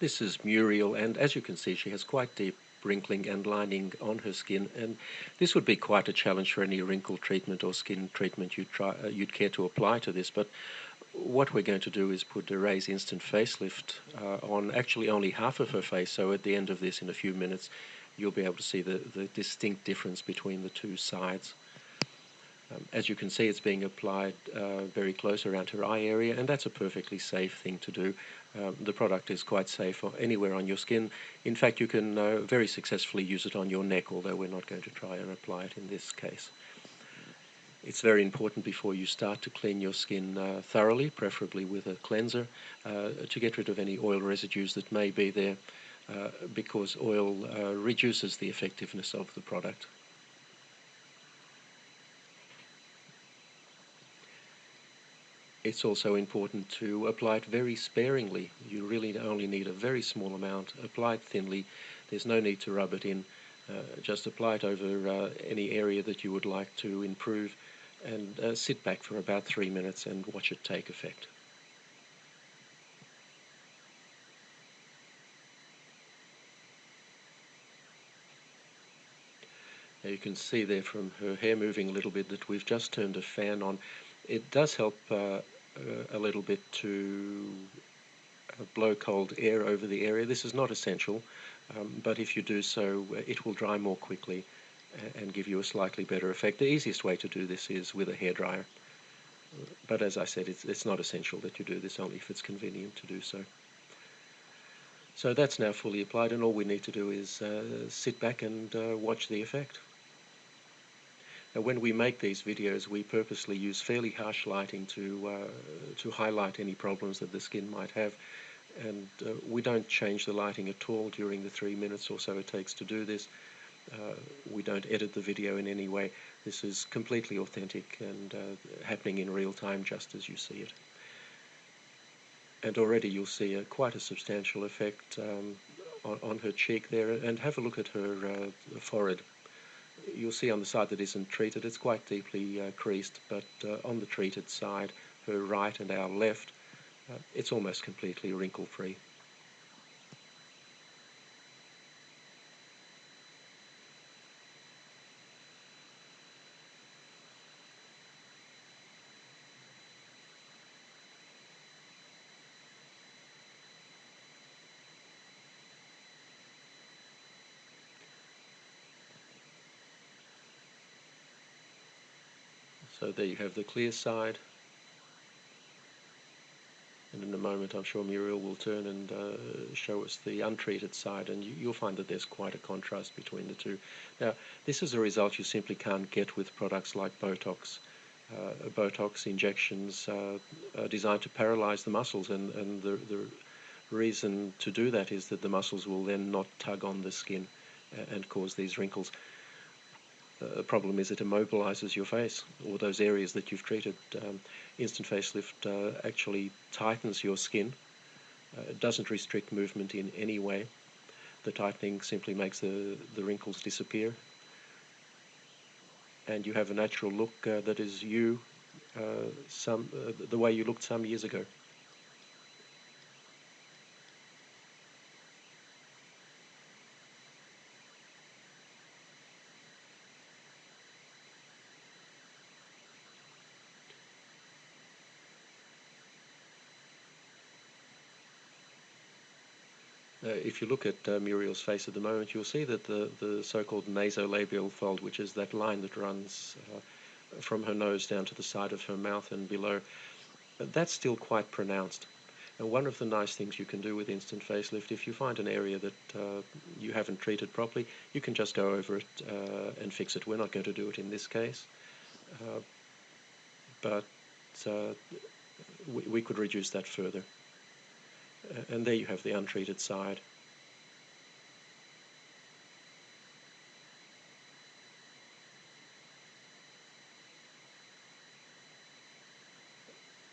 This is Muriel, and as you can see, she has quite deep wrinkling and lining on her skin, and this would be quite a challenge for any wrinkle treatment or skin treatment you'd care to apply to this. But what we're going to do is put a Raise Instant Facelift on actually only half of her face, so at the end of this, in a few minutes, you'll be able to see the distinct difference between the two sides. As you can see, it's being applied very close around her eye area, and that's a perfectly safe thing to do. The product is quite safe anywhere on your skin. In fact, you can very successfully use it on your neck, although we're not going to try and apply it in this case. It's very important before you start to clean your skin thoroughly, preferably with a cleanser, to get rid of any oil residues that may be there, because oil reduces the effectiveness of the product. It's also important to apply it very sparingly. You really only need a very small amount. Apply it thinly. There's no need to rub it in. Just apply it over any area that you would like to improve, and sit back for about 3 minutes and watch it take effect. Now you can see there from her hair moving a little bit that we've just turned a fan on. It does help a little bit to blow cold air over the area. This is not essential, but if you do so, it will dry more quickly and give you a slightly better effect. The easiest way to do this is with a hairdryer, but as I said, it's not essential that you do this, only if it's convenient to do so. So that's now fully applied, and all we need to do is sit back and watch the effect. Now, when we make these videos, we purposely use fairly harsh lighting to highlight any problems that the skin might have, and we don't change the lighting at all during the 3 minutes or so it takes to do this. We don't edit the video in any way. This is completely authentic and happening in real time just as you see it. And already you'll see quite a substantial effect on her cheek there, and have a look at her forehead. You'll see on the side that isn't treated, it's quite deeply creased, but on the treated side, her right and our left, it's almost completely wrinkle-free. So there you have the clear side, and in a moment I'm sure Muriel will turn and show us the untreated side, and you'll find that there's quite a contrast between the two. Now, this is a result you simply can't get with products like Botox. Botox injections are designed to paralyze the muscles, and the reason to do that is that the muscles will then not tug on the skin and cause these wrinkles. The problem is it immobilizes your face, or those areas that you've treated. Instant facelift actually tightens your skin. It doesn't restrict movement in any way. The tightening simply makes the wrinkles disappear, and you have a natural look that is you, the way you looked some years ago. If you look at Muriel's face at the moment, you'll see that the so-called nasolabial fold, which is that line that runs from her nose down to the side of her mouth and below, that's still quite pronounced. And one of the nice things you can do with instant facelift, if you find an area that you haven't treated properly, you can just go over it and fix it. We're not going to do it in this case, but we could reduce that further. And there you have the untreated side.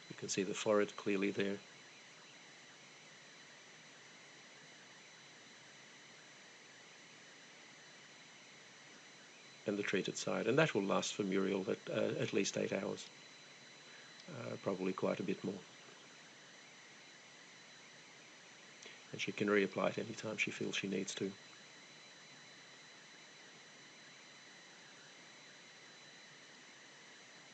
You can see the forehead clearly there. And the treated side. And that will last for Muriel at least 8 hours. Probably quite a bit more. and she can reapply it anytime she feels she needs to.